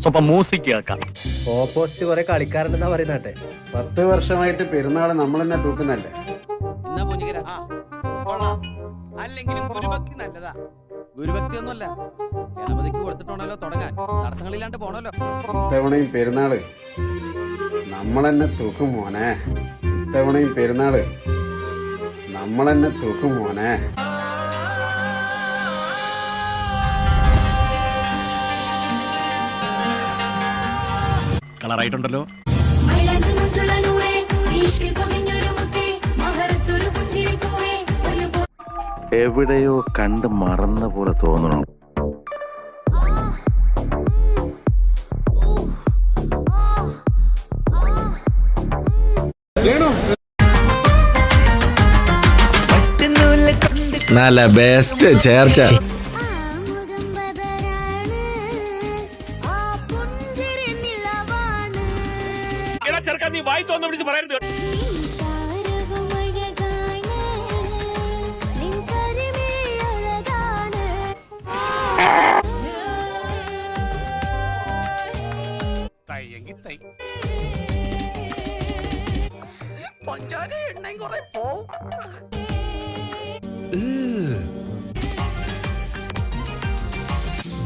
സ്വപ്പം music കേൾക്കാം. Opposite കുറെ കളിക്കാരുണ്ടെന്നാ പറയുന്നട്ടെ. 10 വർഷമായിട്ട് പെരുന്നാള് നമ്മൾ തന്നെ തൂക്കുന്നല്ലേ. അല്ലെങ്കിലും ഗുരുഭക്തി നല്ലതാ. ഗുരുഭക്തി ഒന്നുമല്ല, ഗണപതിക്ക് കൊടുത്തിട്ടുണ്ടല്ലോ തുടങ്ങാൻ. തടസ്സങ്ങളില്ലാണ്ട് പോണല്ലോ. ഇത്തവണയും പെരുന്നാള് നമ്മൾ തന്നെ തൂക്കും മോനെ. ഇത്തവണയും പെരുന്നാള് നമ്മൾ തന്നെ തൂക്കും മോനെ. കളറായിട്ടുണ്ടല്ലോ. എവിടെയോ കണ്ട് മറന്ന പോലെ തോന്നണം. നല്ല best ചേർച്ച.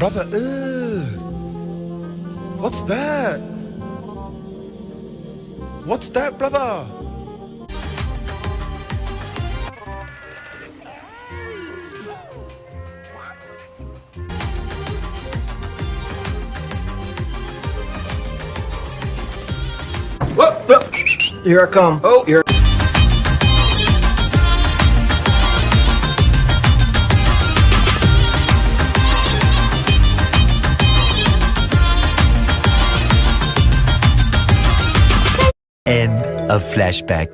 Brother, what's that? What's that, brother? Here I come. Oh, here. End of flashback.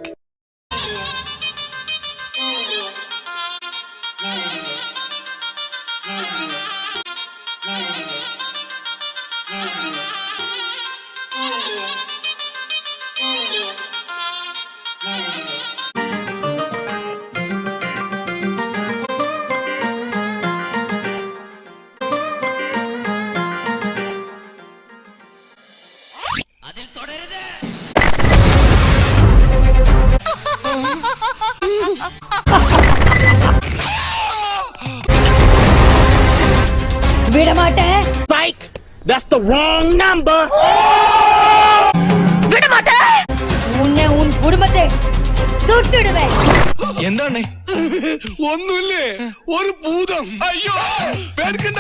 Psych! That's the wrong number! എന്താണ്? ഒന്നുമില്ലേ? ഒരു ഭൂതം. അയ്യോ, പേടിക്കണ്ട.